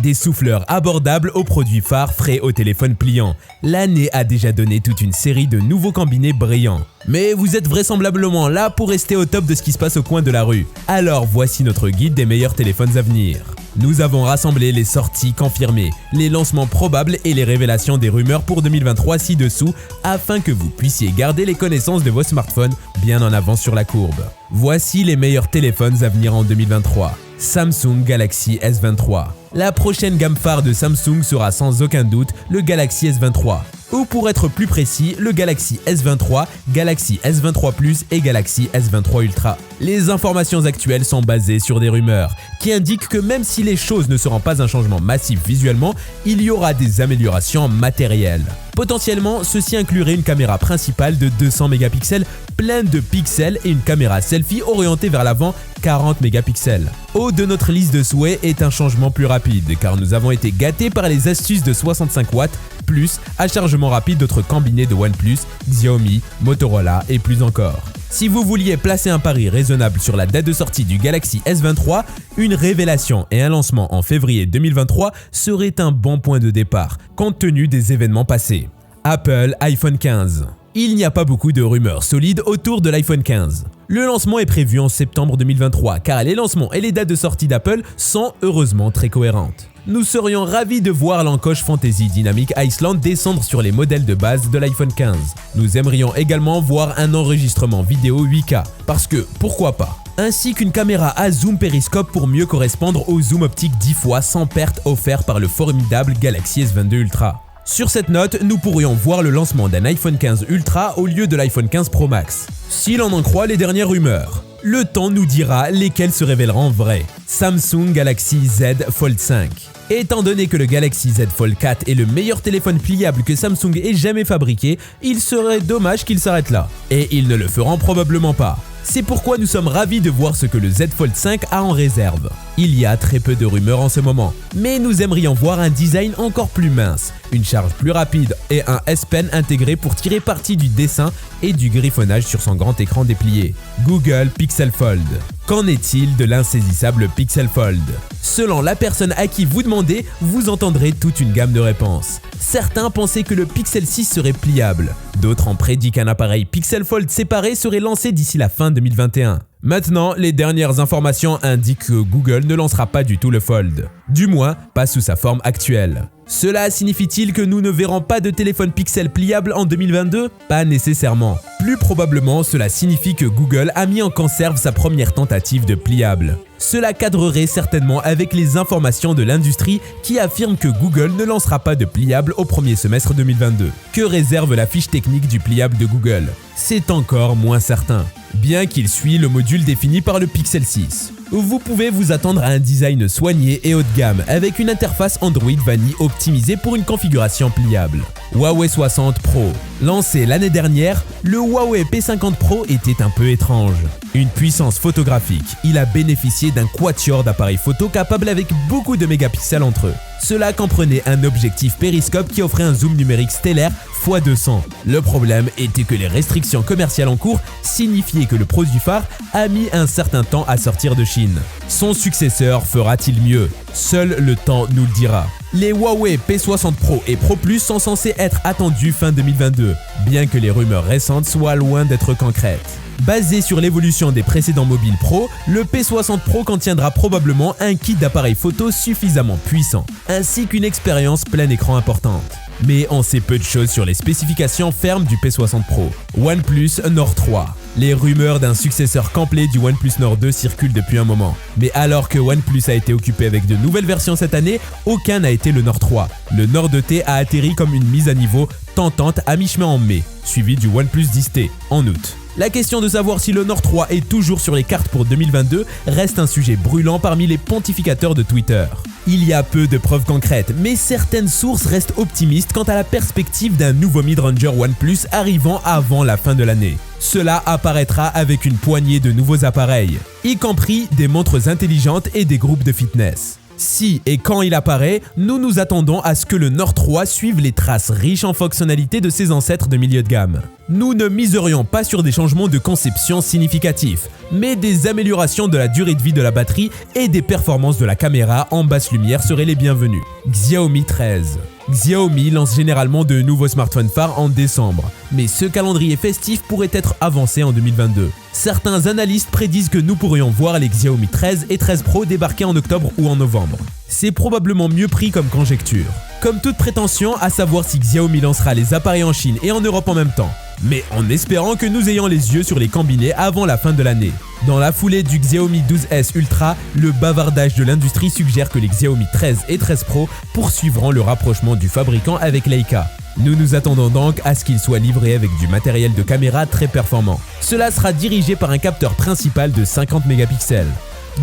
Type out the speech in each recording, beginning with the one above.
Des souffleurs abordables aux produits phares frais au téléphone pliant. L'année a déjà donné toute une série de nouveaux combinés brillants. Mais vous êtes vraisemblablement là pour rester au top de ce qui se passe au coin de la rue. Alors voici notre guide des meilleurs téléphones à venir. Nous avons rassemblé les sorties confirmées, les lancements probables et les révélations des rumeurs pour 2023 ci-dessous afin que vous puissiez garder les connaissances de vos smartphones bien en avance sur la courbe. Voici les meilleurs téléphones à venir en 2023. Samsung Galaxy S23. La prochaine gamme phare de Samsung sera sans aucun doute le Galaxy S23. Ou pour être plus précis, le Galaxy S23, Galaxy S23 Plus et Galaxy S23 Ultra. Les informations actuelles sont basées sur des rumeurs qui indiquent que même si les choses ne seront pas un changement massif visuellement, il y aura des améliorations matérielles. Potentiellement, ceci inclurait une caméra principale de 200 mégapixels pleine de pixels et une caméra selfie orientée vers l'avant 40 mégapixels. Haut de notre liste de souhaits est un changement plus rapide car nous avons été gâtés par les astuces de 65 watts plus à chargement rapide d'autres combinés de OnePlus, Xiaomi, Motorola et plus encore. Si vous vouliez placer un pari raisonnable sur la date de sortie du Galaxy S23, une révélation et un lancement en février 2023 serait un bon point de départ, compte tenu des événements passés. Apple iPhone 15. Il n'y a pas beaucoup de rumeurs solides autour de l'iPhone 15. Le lancement est prévu en septembre 2023 car les lancements et les dates de sortie d'Apple sont heureusement très cohérentes. Nous serions ravis de voir l'encoche Fantasy Dynamic Island descendre sur les modèles de base de l'iPhone 15. Nous aimerions également voir un enregistrement vidéo 8K, parce que pourquoi pas, ainsi qu'une caméra à zoom périscope pour mieux correspondre au zoom optique 10 fois sans perte offert par le formidable Galaxy S22 Ultra. Sur cette note, nous pourrions voir le lancement d'un iPhone 15 Ultra au lieu de l'iPhone 15 Pro Max. Si l'on en croit les dernières rumeurs, le temps nous dira lesquelles se révéleront vraies. Samsung Galaxy Z Fold 5. Étant donné que le Galaxy Z Fold 4 est le meilleur téléphone pliable que Samsung ait jamais fabriqué, il serait dommage qu'il s'arrête là. Et ils ne le feront probablement pas. C'est pourquoi nous sommes ravis de voir ce que le Z Fold 5 a en réserve. Il y a très peu de rumeurs en ce moment, mais nous aimerions voir un design encore plus mince, une charge plus rapide et un S Pen intégré pour tirer parti du dessin et du griffonnage sur son grand écran déplié. Google Pixel Fold. Qu'en est-il de l'insaisissable Pixel Fold? Selon la personne à qui vous demandez, vous entendrez toute une gamme de réponses. Certains pensaient que le Pixel 6 serait pliable, d'autres en prédit qu'un appareil Pixel Fold séparé serait lancé d'ici la fin 2021. Maintenant, les dernières informations indiquent que Google ne lancera pas du tout le Fold, du moins pas sous sa forme actuelle. Cela signifie-t-il que nous ne verrons pas de téléphone Pixel pliable en 2022? Pas nécessairement. Plus probablement, cela signifie que Google a mis en conserve sa première tentative de pliable. Cela cadrerait certainement avec les informations de l'industrie qui affirment que Google ne lancera pas de pliable au premier semestre 2022. Que réserve la fiche technique du pliable de Google? C'est encore moins certain, bien qu'il suit le module défini par le Pixel 6. Vous pouvez vous attendre à un design soigné et haut de gamme avec une interface Android Vanille optimisée pour une configuration pliable. Huawei 60 Pro. Lancé l'année dernière, le Huawei P50 Pro était un peu étrange. Une puissance photographique, il a bénéficié d'un quatuor d'appareils photo capables avec beaucoup de mégapixels entre eux. Cela comprenait un objectif périscope qui offrait un zoom numérique stellaire x200. Le problème était que les restrictions commerciales en cours signifiaient que le produit phare a mis un certain temps à sortir de Chine. Son successeur fera-t-il mieux? Seul le temps nous le dira. Les Huawei P60 Pro et Pro Plus sont censés être attendus fin 2022, bien que les rumeurs récentes soient loin d'être concrètes. Basé sur l'évolution des précédents mobiles Pro, le P60 Pro contiendra probablement un kit d'appareils photo suffisamment puissant, ainsi qu'une expérience plein écran importante. Mais on sait peu de choses sur les spécifications fermes du P60 Pro. OnePlus Nord 3. Les rumeurs d'un successeur complet du OnePlus Nord 2 circulent depuis un moment. Mais alors que OnePlus a été occupé avec de nouvelles versions cette année, aucun n'a été le Nord 3. Le Nord 2T a atterri comme une mise à niveau tentante à mi-chemin en mai, suivi du OnePlus 10T en août. La question de savoir si le Nord 3 est toujours sur les cartes pour 2022 reste un sujet brûlant parmi les pontificateurs de Twitter. Il y a peu de preuves concrètes, mais certaines sources restent optimistes quant à la perspective d'un nouveau mid-ranger OnePlus arrivant avant la fin de l'année. Cela apparaîtra avec une poignée de nouveaux appareils, y compris des montres intelligentes et des groupes de fitness. Si et quand il apparaît, nous nous attendons à ce que le Nord 3 suive les traces riches en fonctionnalités de ses ancêtres de milieu de gamme. Nous ne miserions pas sur des changements de conception significatifs, mais des améliorations de la durée de vie de la batterie et des performances de la caméra en basse lumière seraient les bienvenues. Xiaomi 13. Xiaomi lance généralement de nouveaux smartphones phares en décembre, mais ce calendrier festif pourrait être avancé en 2022. Certains analystes prédisent que nous pourrions voir les Xiaomi 13 et 13 Pro débarquer en octobre ou en novembre. C'est probablement mieux pris comme conjecture. Comme toute prétention, à savoir si Xiaomi lancera les appareils en Chine et en Europe en même temps, mais en espérant que nous ayons les yeux sur les combinés avant la fin de l'année. Dans la foulée du Xiaomi 12S Ultra, le bavardage de l'industrie suggère que les Xiaomi 13 et 13 Pro poursuivront le rapprochement du fabricant avec Leica. Nous nous attendons donc à ce qu'ils soient livrés avec du matériel de caméra très performant. Cela sera dirigé par un capteur principal de 50 mégapixels.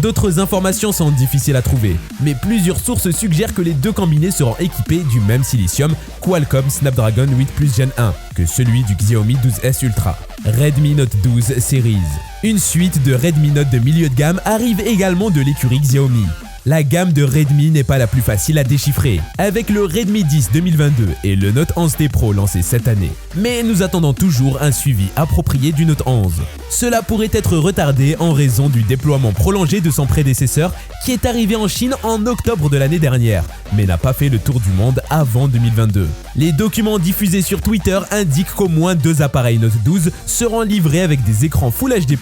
D'autres informations sont difficiles à trouver, mais plusieurs sources suggèrent que les deux combinés seront équipés du même silicium Qualcomm Snapdragon 8 Plus Gen 1 que celui du Xiaomi 12S Ultra. Redmi Note 12 Series. Une suite de Redmi Note de milieu de gamme arrive également de l'écurie Xiaomi. La gamme de Redmi n'est pas la plus facile à déchiffrer, avec le Redmi 10 2022 et le Note 11T Pro lancé cette année. Mais nous attendons toujours un suivi approprié du Note 11. Cela pourrait être retardé en raison du déploiement prolongé de son prédécesseur qui est arrivé en Chine en octobre de l'année dernière, mais n'a pas fait le tour du monde avant 2022. Les documents diffusés sur Twitter indiquent qu'au moins 2 appareils Note 12 seront livrés avec des écrans Full HD+,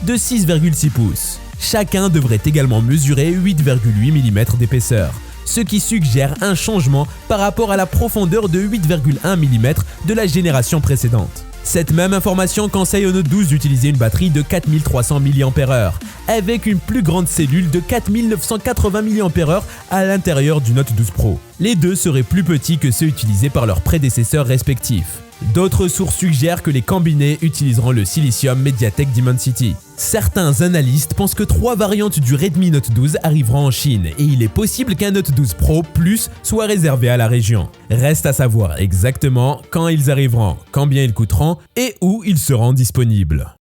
de 6,6 pouces. Chacun devrait également mesurer 8,8 mm d'épaisseur, ce qui suggère un changement par rapport à la profondeur de 8,1 mm de la génération précédente. Cette même information conseille au Note 12 d'utiliser une batterie de 4300 mAh, avec une plus grande cellule de 4980 mAh à l'intérieur du Note 12 Pro. Les deux seraient plus petits que ceux utilisés par leurs prédécesseurs respectifs. D'autres sources suggèrent que les combinés utiliseront le silicium MediaTek Dimensity. Certains analystes pensent que 3 variantes du Redmi Note 12 arriveront en Chine et il est possible qu'un Note 12 Pro Plus soit réservé à la région. Reste à savoir exactement quand ils arriveront, combien ils coûteront et où ils seront disponibles.